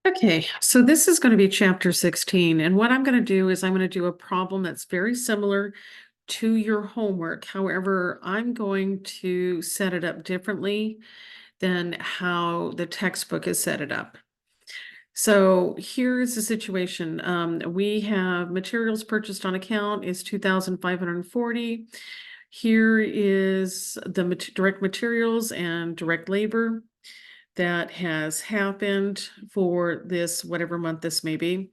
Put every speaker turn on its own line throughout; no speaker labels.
Okay, so this is going to be chapter 16. And what I'm going to do is I'm going to do a problem that's very similar to your homework. However, I'm going to set it up differently than how the textbook is set it up. So here's the situation. We have materials purchased on account is 2,540. Here is the direct materials and direct labor that has happened for this, whatever month this may be.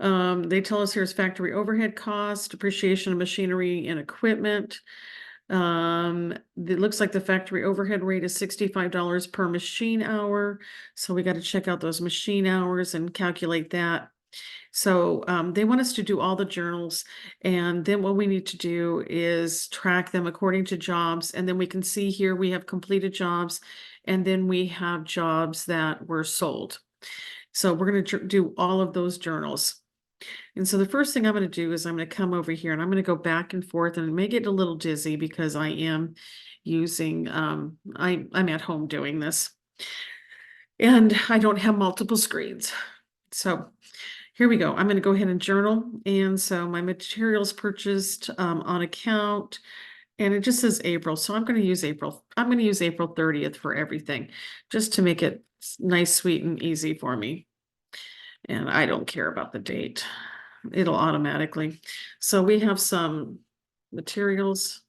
They tell us here's factory overhead costs, depreciation of machinery and equipment. It looks like the factory overhead rate is $65 per machine hour. So we got to check out those machine hours and calculate that. So they want us to do all the journals, and then what we need to do is track them according to jobs, and then we can see here we have completed jobs, and then we have jobs that were sold. So we're going to do all of those journals. And so the first thing I'm going to do is I'm going to come over here and I'm going to go back and forth, and it may get a little dizzy because I am using, I'm at home doing this, and I don't have multiple screens. So here we go. I'm going to go ahead and journal. And so my materials purchased on account, and it just says April. So I'm going to use April. I'm going to use April 30th for everything, just to make it nice, sweet, and easy for me. And I don't care about the date. It'll automatically. So we have some materials.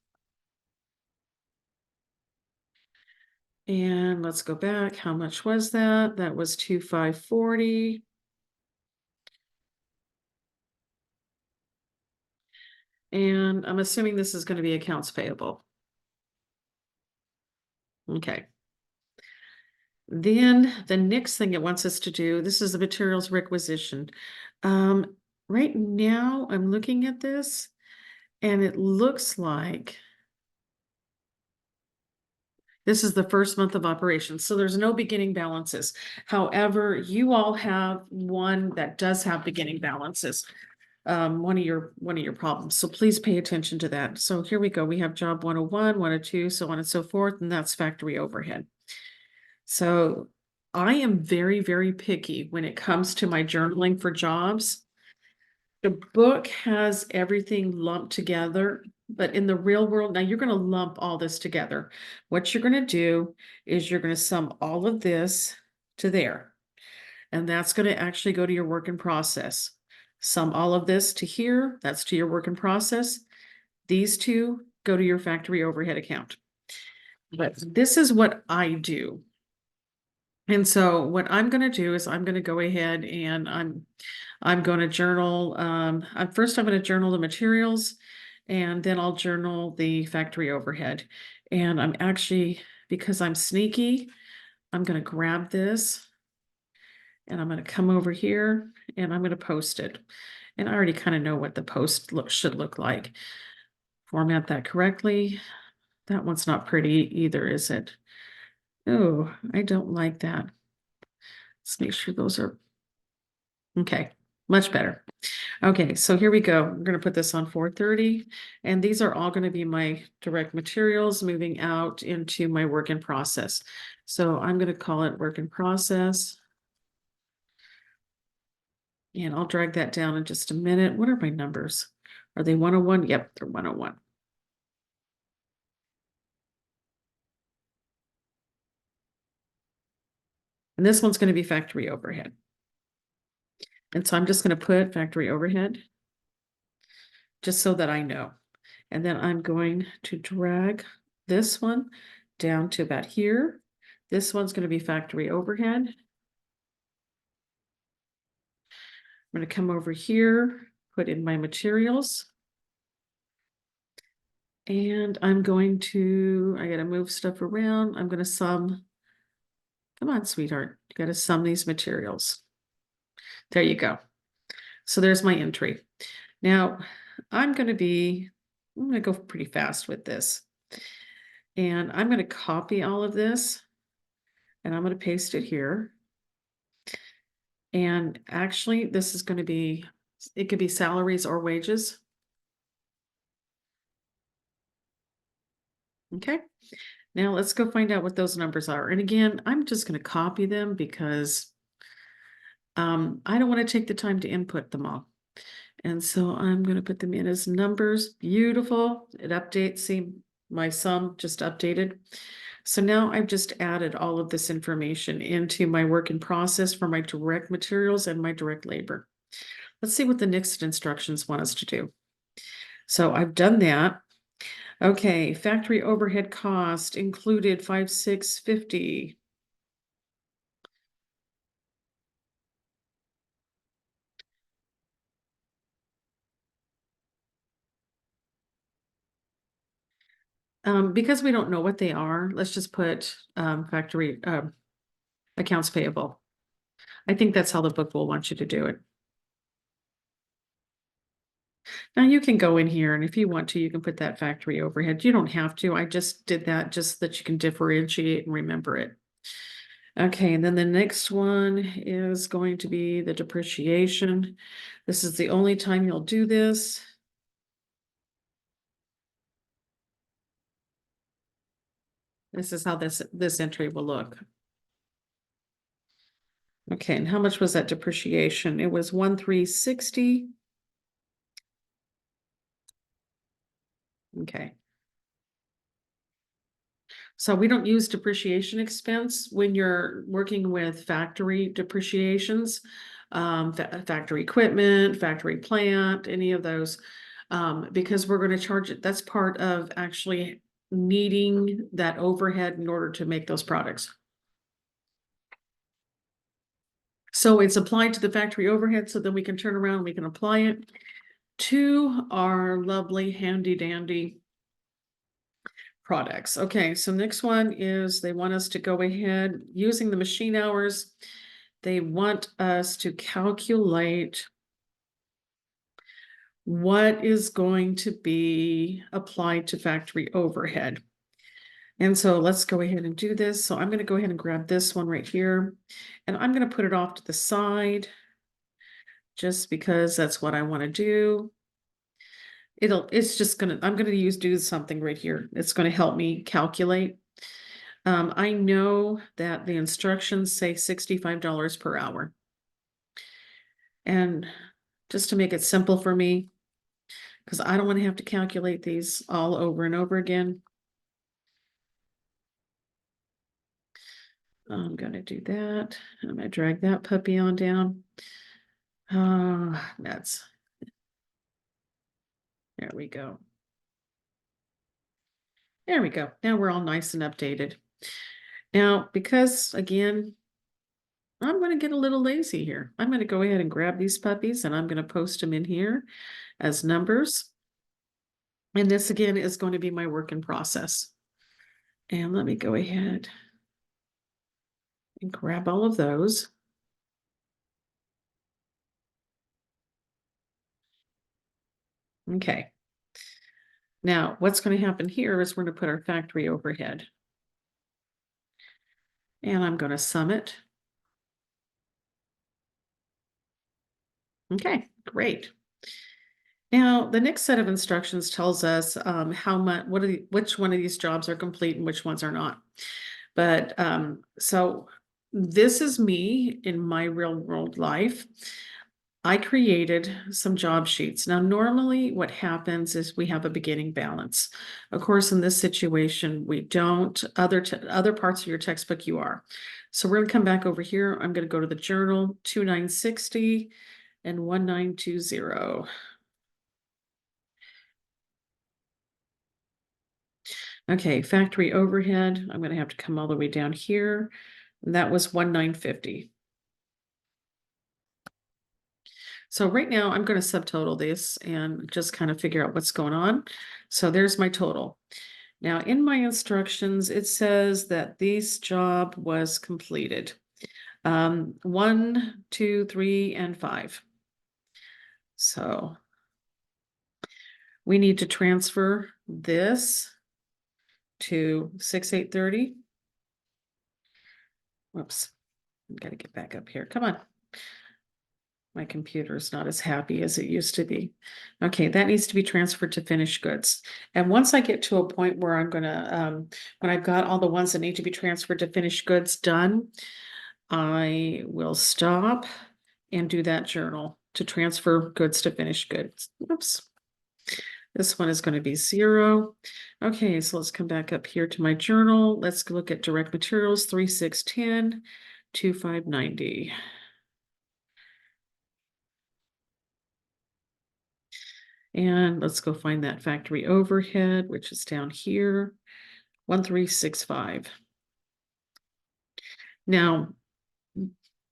And let's go back. How much was that? That was 2,540. And I'm assuming this is going to be accounts payable. Okay. Then the next thing it wants us to do, this is the materials requisition. Right now I'm looking at this and it looks like this is the first month of operations. So there's no beginning balances. However, you all have one that does have beginning balances. One of your problems. So please pay attention to that. So here we go. We have job 101, 102, so on and so forth, and that's factory overhead. So I am very, very picky when it comes to my journaling for jobs. The book has everything lumped together, but in the real world, now you're going to lump all this together. What you're going to do is you're going to sum all of this to there, and that's going to actually go to your work in process. Sum all of this to here, that's to your work in process. These two go to your factory overhead account. But this is what I do. And so what I'm going to do is I'm going to go ahead and I'm going to journal. First I'm going to journal the materials, and then I'll journal the factory overhead. And I'm actually, because I'm sneaky, I'm going to grab this and I'm going to come over here and I'm going to post it. And I already kind of know what the post should look like. Format that correctly. That one's not pretty either, is it? Oh, I don't like that. Let's make sure those are okay. Much better. Okay, so here we go. We're going to put this on 430, and these are all going to be my direct materials moving out into my work in process. So I'm going to call it work in process. And I'll drag that down in just a minute. What are my numbers? Are they 101? Yep, they're 101. And this one's going to be factory overhead. And so I'm just going to put factory overhead just so that I know. And then I'm going to drag this one down to about here. This one's going to be factory overhead. I'm going to come over here, put in my materials. And I'm going to, I got to move stuff around. I'm going to sum. Come on, sweetheart. You got to sum these materials. There you go. So there's my entry. Now I'm going to go pretty fast with this. And I'm going to copy all of this and I'm going to paste it here. And actually, this is going to be, it could be salaries or wages. Okay. Now let's go find out what those numbers are. And again, I'm just gonna copy them because I don't want to take the time to input them all. And so I'm going to put them in as numbers. Beautiful. It updates. See, my sum just updated. So now I've just added all of this information into my work in process for my direct materials and my direct labor. Let's see what the next instructions want us to do. So I've done that. Okay, factory overhead cost included 5,650. Because we don't know what they are, let's just put factory accounts payable. I think that's how the book will want you to do it. Now you can go in here and if you want to, you can put that factory overhead. You don't have to. I just did that just so that you can differentiate and remember it. Okay, and then the next one is going to be the depreciation. This is the only time you'll do this. This is how this entry will look. Okay, and how much was that depreciation? It was 1,360. Okay. So we don't use depreciation expense when you're working with factory depreciations, factory equipment, factory plant, any of those. Because we're going to charge it. That's part of actually needing that overhead in order to make those products. So it's applied to the factory overhead, so then we can turn around, we can apply it to our lovely handy dandy products. Okay, so next one is they want us to go ahead using the machine hours. They want us to calculate what is going to be applied to factory overhead. And so let's go ahead and do this. So I'm going to go ahead and grab this one right here, and I'm going to put it off to the side just because that's what I want to do. It's just gonna, I'm going to do something right here. It's going to help me calculate. I know that the instructions say $65 per hour. And just to make it simple for me, because I don't want to have to calculate these all over and over again. I'm going to do that. I'm going to drag that puppy on down. Nuts. There we go. There we go. Now we're all nice and updated. Now, because again, I'm going to get a little lazy here. I'm going to go ahead and grab these puppies and I'm going to post them in here as numbers. And this again is going to be my work in process. And let me go ahead and grab all of those. Okay. Now, what's going to happen here is we're going to put our factory overhead. And I'm going to sum it. Okay, great. Now, the next set of instructions tells us how much, which one of these jobs are complete and which ones are not. But so this is me in my real world life. I created some job sheets. Now, normally what happens is we have a beginning balance. Of course, in this situation, we don't. Other parts of your textbook, you are. So we're going to come back over here. I'm going to go to the journal 2960 and 1920. Okay, factory overhead. I'm going to have to come all the way down here. And that was 1950. So right now I'm going to subtotal this and just kind of figure out what's going on. So there's my total. Now in my instructions, it says that this job was completed. 1, 2, 3, and 5. So we need to transfer this to 6830. Whoops, I've got to get back up here. Come on. My computer's not as happy as it used to be. Okay, that needs to be transferred to finished goods. And once I get to a point where I'm gonna, when I've got all the ones that need to be transferred to finished goods done, I will stop and do that journal to transfer goods to finished goods. Oops. This one is going to be 0. Okay, so let's come back up here to my journal. Let's look at direct materials, 3610, 2590. And let's go find that factory overhead, which is down here, 1365. Now,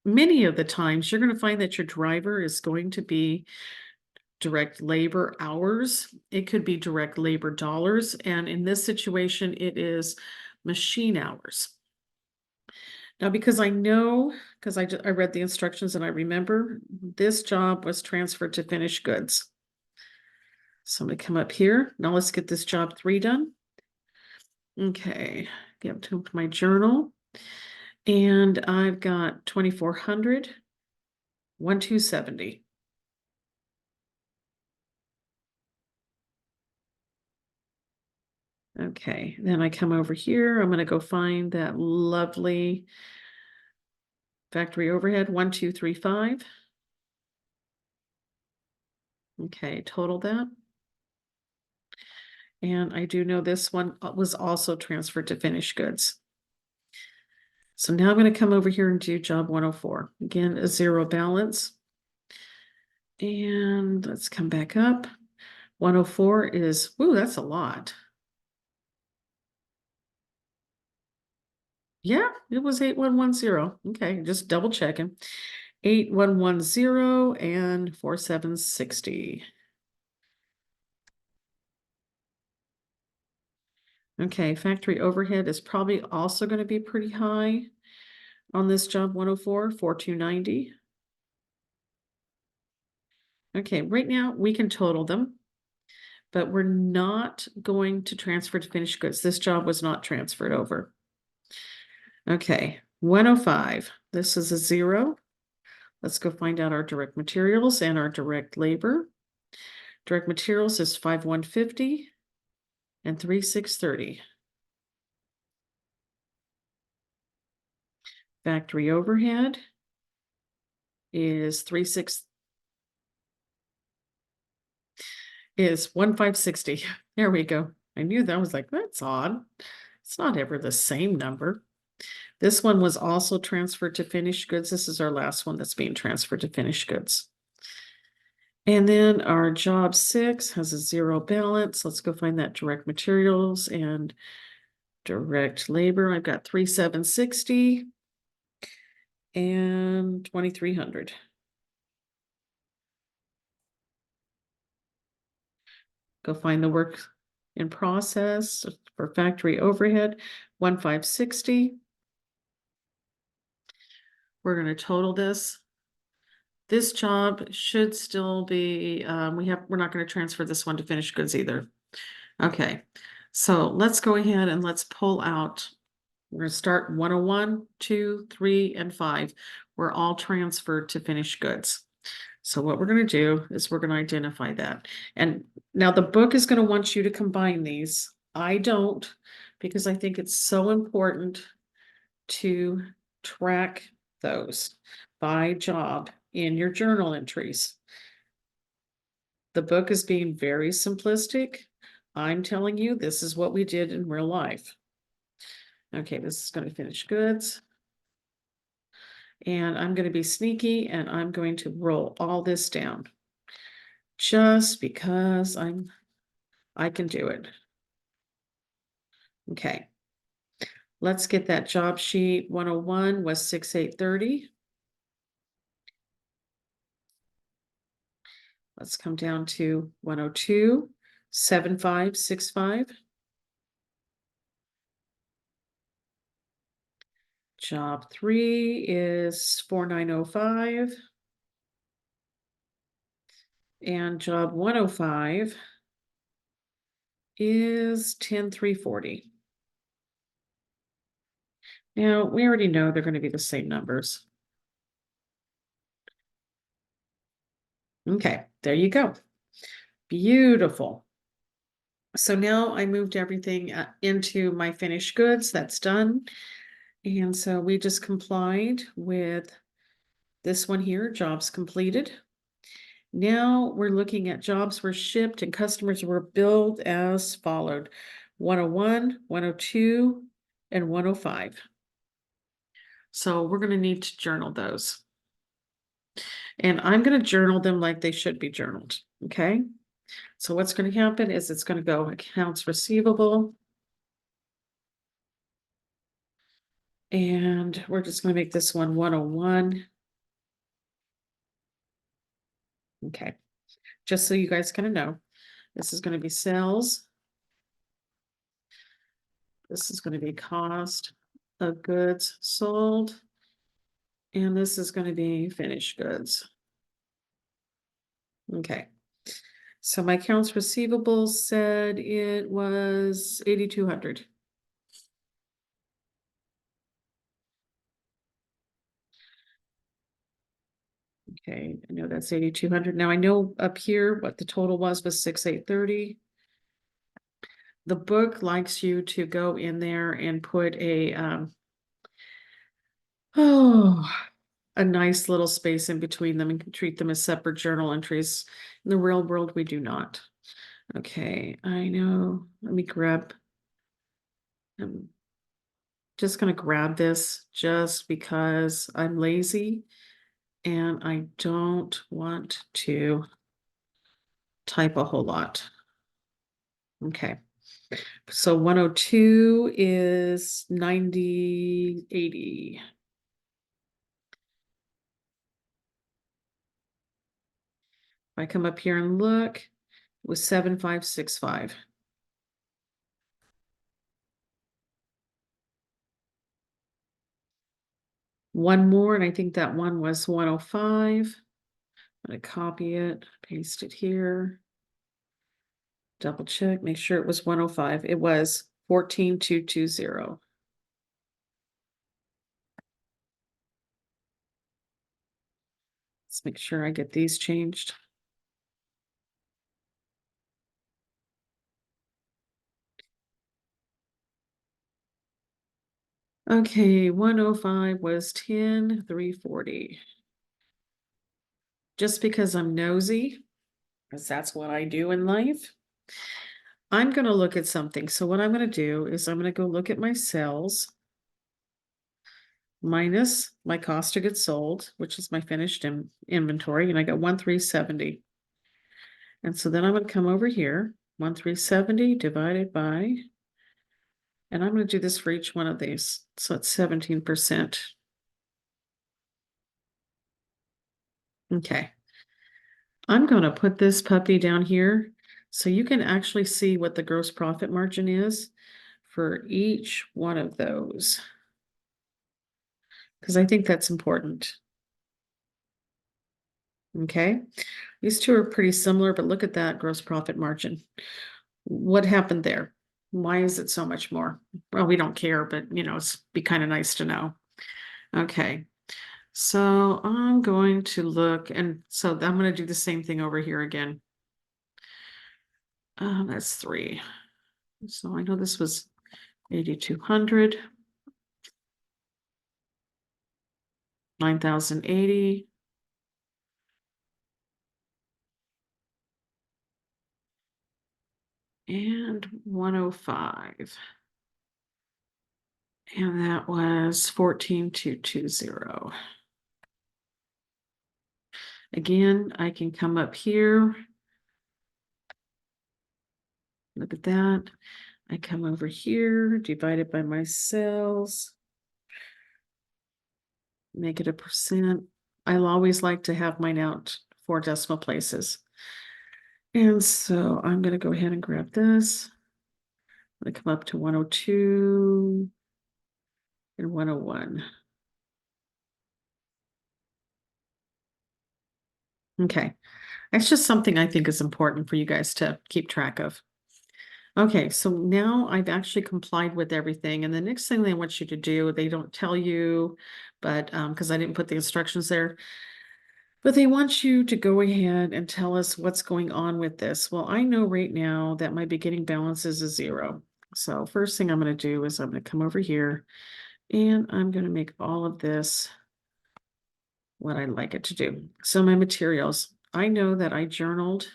many of the times you're going to find that your driver is going to be direct labor hours. It could be direct labor dollars. And in this situation, it is machine hours. Now, because I know, because I read the instructions and I remember this job was transferred to finished goods. So I'm going to come up here. Now let's get this job 3 done. Okay, get up to my journal. And I've got 2400, 1270. Okay, then I come over here. I'm going to go find that lovely factory overhead, 1235. Okay, total that. And I do know this one was also transferred to finished goods. So now I'm going to come over here and do job 104. Again, a 0 balance. And let's come back up. 104 is, whoo, that's a lot. Yeah, it was 8110. Okay, just double checking. 8110 and 4760. Okay, factory overhead is probably also going to be pretty high on this job 104, 4290. Okay, right now we can total them, but we're not going to transfer to finished goods. This job was not transferred over. Okay, 105. This is a 0. Let's go find out our direct materials and our direct labor. Direct materials is 5150 and 3630. Factory overhead is 1560. There we go. I knew that. Was like, that's odd. It's not ever the same number. This one was also transferred to finished goods. This is our last one that's being transferred to finished goods. And then our job 6 has a 0 balance. Let's go find that direct materials and direct labor. I've got 3760 and 2300. Go find the work in process for factory overhead, 1560. We're going to total this. This job should still be, we're not going to transfer this one to finished goods either. Okay, so let's go ahead and let's pull out. We're going to start 101, 2, 3, and 5. We're all transferred to finished goods. So what we're going to do is we're going to identify that. And now the book is going to want you to combine these. I don't, because I think it's so important to track those by job in your journal entries. The book is being very simplistic. I'm telling you, this is what we did in real life. Okay, this is going to finish goods. And I'm going to be sneaky and I'm going to roll all this down just because I can do it. Okay. Let's get that job sheet. 101 was 6830. Let's come down to 102, 7565. Job 3 is 4905. And job 105 is 10340. Now, we already know they're going to be the same numbers. Okay, there you go. Beautiful. So now I moved everything into my finished goods. That's done. And so we just complied with this one here, jobs completed. Now we're looking at jobs were shipped and customers were billed as followed: 101, 102, and 105. So we're going to need to journal those. And I'm going to journal them like they should be journaled. Okay. So what's going to happen is it's going to go accounts receivable. And we're just going to make this one 101. Okay. Just so you guys kind of know, this is going to be sales. This is going to be cost of goods sold. And this is going to be finished goods. Okay. So my accounts receivable said it was 8,200. Okay, I know that's 8,200. Now I know up here what the total was 6,830. The book likes you to go in there and put a a nice little space in between them and treat them as separate journal entries. In the real world, we do not. Okay, I know. Let me grab. I'm just gonna grab this just because I'm lazy and I don't want to type a whole lot. Okay. So 102 is 90, 80. If I come up here and look, it was 7565. One more, and I think that one was 105. I'm gonna copy it, paste it here. Double check, make sure it was 105. It was 14,220. Let's make sure I get these changed. Okay, 105 was 10,340. Just because I'm nosy, because that's what I do in life, I'm going to look at something. So what I'm going to do is I'm going to go look at my sales minus my cost of goods sold, which is my finished inventory, and I got 1,370. And so then I'm going to come over here, 1,370 divided by, and I'm going to do this for each one of these. So it's 17%. Okay. I'm going to put this puppy down here so you can actually see what the gross profit margin is for each one of those, because I think that's important. Okay, these two are pretty similar, but look at that gross profit margin. What happened there? Why is it so much more? Well, we don't care, but it's be kind of nice to know. Okay, so I'm going to look, and so I'm going to do the same thing over here again. That's 3. So I know this was 8,200, 9,080. And 105. And that was 14,220. Again, I can come up here. Look at that. I come over here, divide it by my sales. Make it a percent. I'll always like to have mine out 4 decimal places. And so I'm going to go ahead and grab this. I'm going to come up to 102 and 101. Okay. That's just something I think is important for you guys to keep track of. Okay, so now I've actually complied with everything. And the next thing they want you to do, they don't tell you, but because I didn't put the instructions there, But they want you to go ahead and tell us what's going on with this. Well, I know right now that my beginning balance is a 0. So first thing I'm going to do is I'm going to come over here and I'm going to make all of this what I'd like it to do. So my materials, I know that I journaled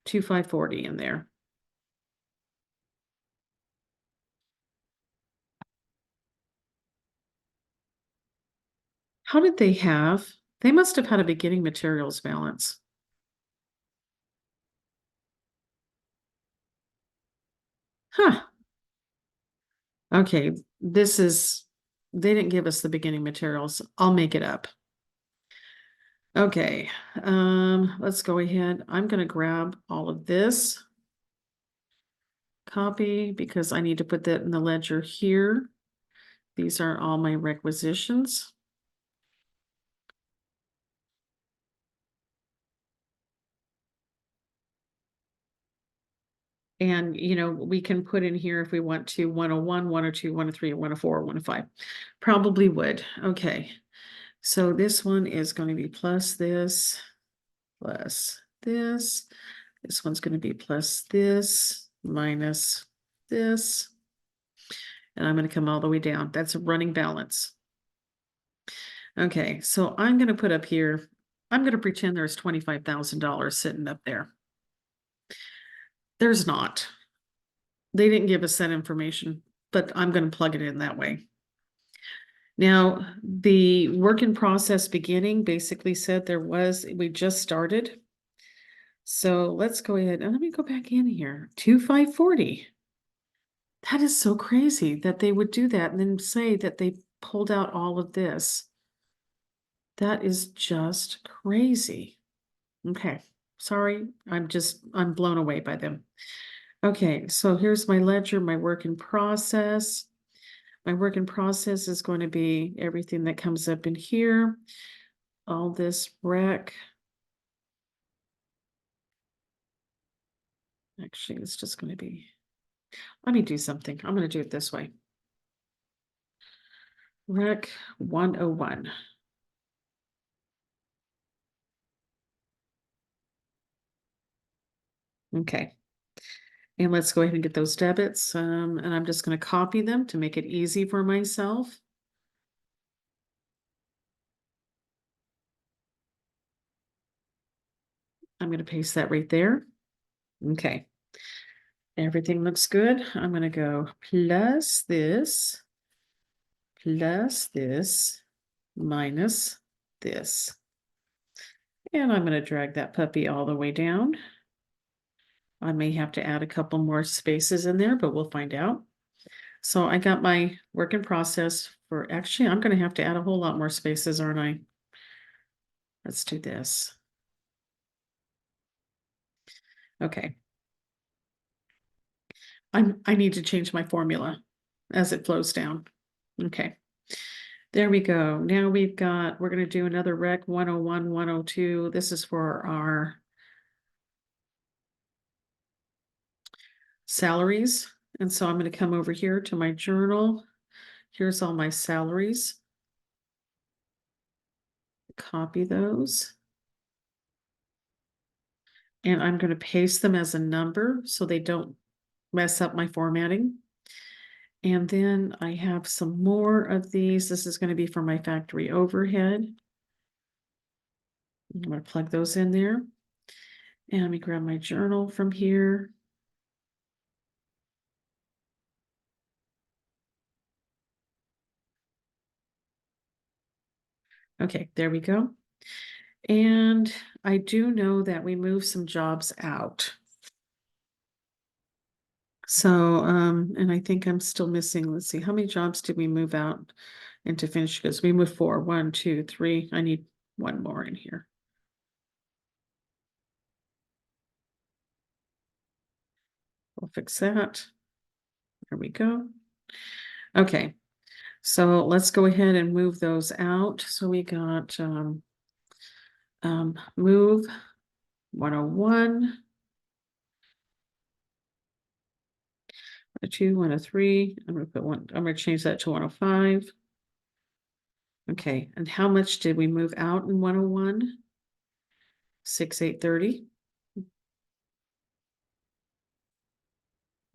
2540 in there. How did they have? They must have had a beginning materials balance. Huh. Okay, they didn't give us the beginning materials. I'll make it up. Okay, let's go ahead. I'm gonna grab all of this. Copy, because I need to put that in the ledger here. These are all my requisitions. And, we can put in here if we want to 101, 102, 103, 104, 105. Probably would. Okay. So this one is going to be plus this, plus this. This one's going to be plus this, minus this. And I'm going to come all the way down. That's a running balance. Okay, so I'm going to put up here, I'm going to pretend there's $25,000 sitting up there. There's not. They didn't give us that information, but I'm going to plug it in that way. Now, the work in process beginning basically said we just started. So let's go ahead and let me go back in here. 2540. That is so crazy that they would do that and then say that they pulled out all of this. That is just crazy. Okay. Sorry. I'm blown away by them. Okay. So here's my ledger, my work in process. My work in process is going to be everything that comes up in here. All this rec. Actually, it's just going to be, let me do something. I'm going to do it this way. Rec 101. Okay. And let's go ahead and get those debits. And I'm just going to copy them to make it easy for myself. I'm going to paste that right there. Okay. Everything looks good. I'm going to go plus this, minus this. And I'm going to drag that puppy all the way down. I may have to add a couple more spaces in there, but we'll find out. So I got my work in process for, actually, I'm going to have to add a whole lot more spaces, aren't I? Let's do this. Okay. I need to change my formula as it flows down. Okay. There we go. Now we're going to do another rec 101, 102. This is for our salaries. And so I'm going to come over here to my journal. Here's all my salaries. Copy those. And I'm going to paste them as a number so they don't mess up my formatting. And then I have some more of these. This is going to be for my factory overhead. I'm going to plug those in there. And let me grab my journal from here. Okay, there we go. And I do know that we moved some jobs out. So, and I think I'm still missing, let's see, how many jobs did we move out into finish goods? We moved 4, 1, 2, 3. I need one more in here. We'll fix that. There we go. Okay. So let's go ahead and move those out. So we got, move 101. 102, 103. I'm gonna change that to 105. Okay, and how much did we move out in 101? 6,830.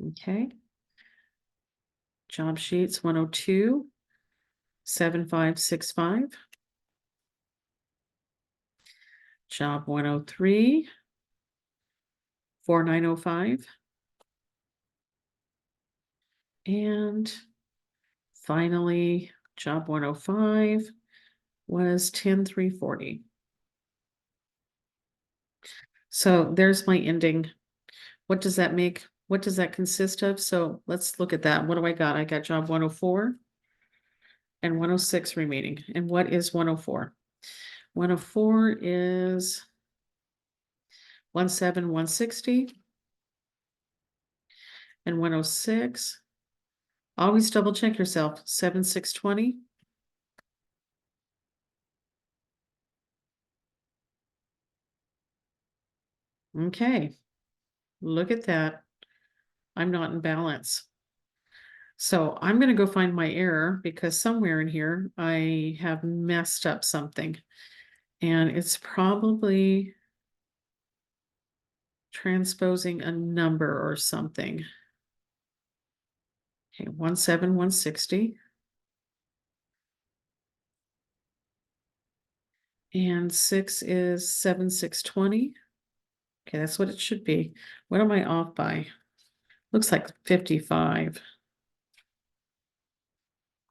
Okay. Job sheets 102, 7,565. Job 103, 4,905. And finally, job 105 was 10,340. So there's my ending. What does that make? What does that consist of? So let's look at that. What do I got? I got job 104 and 106 remaining. And what is 104? 104 is 17,160 and 106. Always double check yourself. 7,620. Okay, look at that. I'm not in balance. So I'm going to go find my error because somewhere in here I have messed up something. And it's probably transposing a number or something. Okay, 17,160. And 6 is 7,620. Okay, that's what it should be. What am I off by? Looks like 55.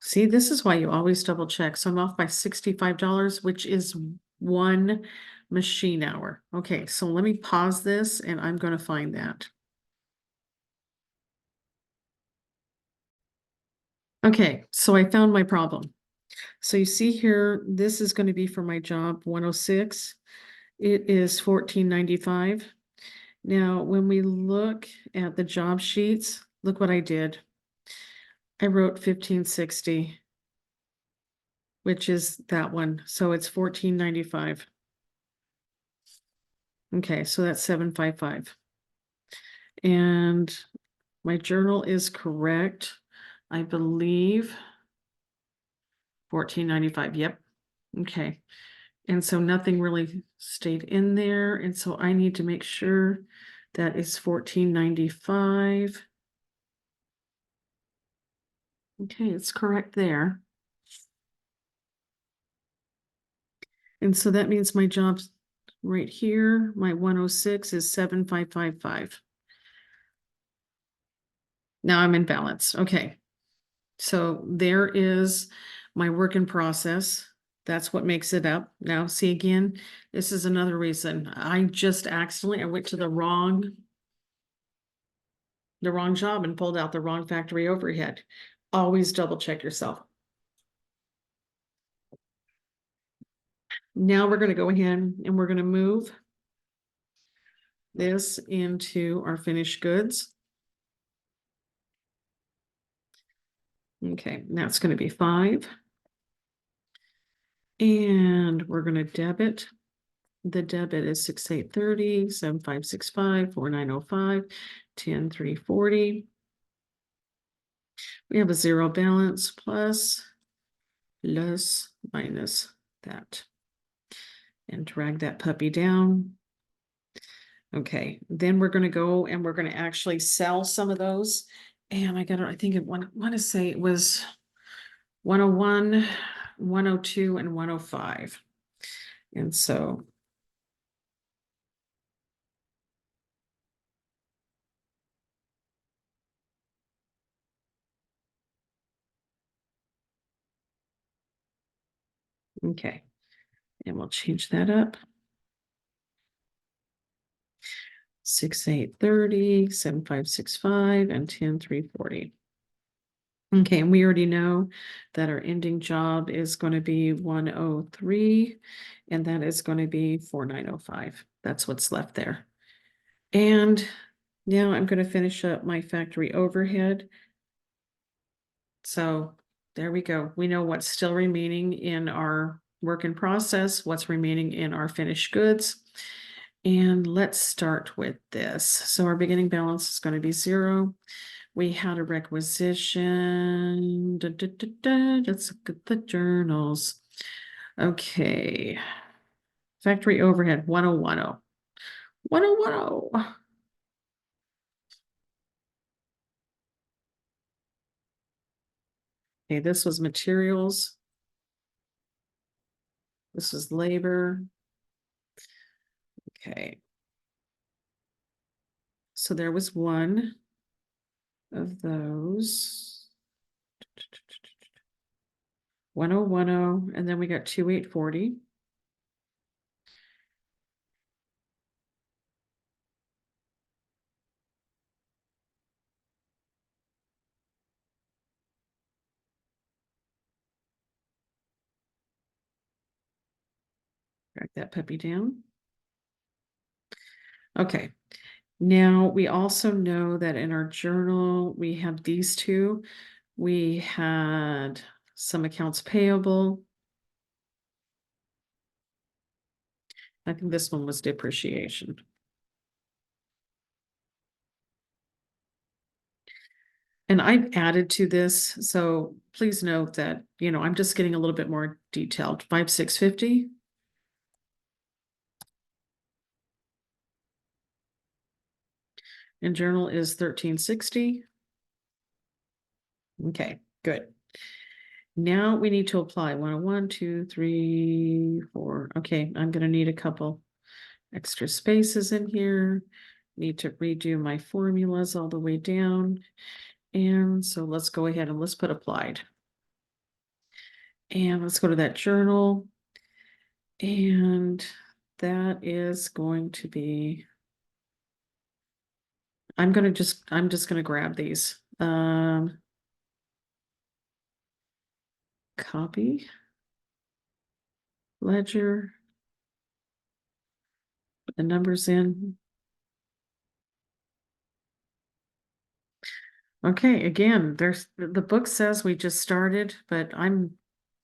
See, this is why you always double check. So I'm off by $65, which is one machine hour. Okay, so let me pause this and I'm going to find that. Okay, so I found my problem. So you see here, this is going to be for my job 106. It is $14.95. Now, when we look at the job sheets, look what I did. I wrote 1560, which is that one. So it's $14.95. Okay, so that's 755. And my journal is correct. I believe $14.95. Yep. Okay. And so nothing really stayed in there. And so I need to make sure that is $14.95. Okay, it's correct there. And so that means my job's right here. My 106 is 7,555. Now I'm in balance. Okay. So there is my work in process. That's what makes it up. Now, see again, this is another reason. I just accidentally, I went to the wrong job and pulled out the wrong factory overhead. Always double check yourself. Now we're going to go ahead and we're going to move this into our finished goods. Okay, that's going to be 5. And we're going to debit. The debit is 6,830, 7,565, 4,905, 10,340. We have a zero balance plus minus that. And drag that puppy down. Okay, then we're going to go and we're going to actually sell some of those. And I think it want to say it was 101, 102, and 105. And so okay, and we'll change that up. 6,830, 7,565, and 10,340. Okay, and we already know that our ending job is going to be 103, and that is going to be 4,905. That's what's left there. And now I'm going to finish up my factory overhead. So there we go. We know what's still remaining in our work in process, what's remaining in our finished goods. And let's start with this. So our beginning balance is going to be 0. We had a requisition. Let's look at the journals. Okay. Factory overhead, 1010. 1010. Okay, this was materials. This is labor. Okay. So there was one of those. 1010, and then we got 2840. Drag that puppy down. Okay. Now we also know that in our journal, we have these two. We had some accounts payable. I think this one was depreciation. And I've added to this, so please note that, I'm just getting a little bit more detailed. 5650. And journal is 1360. Okay, good. Now we need to apply 101, 2, 3, 4. Okay, I'm gonna need a couple extra spaces in here. Need to redo my formulas all the way down. And so let's go ahead and let's put applied. And let's go to that journal. And that is going to be, I'm just gonna grab these. Copy. Ledger. Put the numbers in. Okay, again, the book says we just started, but I'm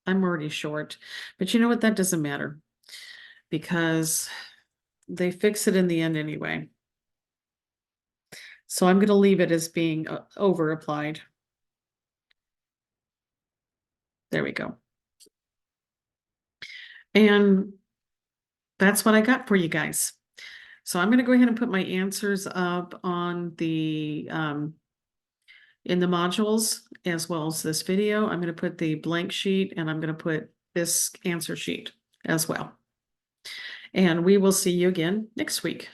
already short. But you know what? That doesn't matter because they fix it in the end anyway. So I'm going to leave it as being over applied. There we go. And that's what I got for you guys. So I'm going to go ahead and put my answers up on the in the modules as well as this video. I'm going to put the blank sheet and I'm going to put this answer sheet as well. And we will see you again next week.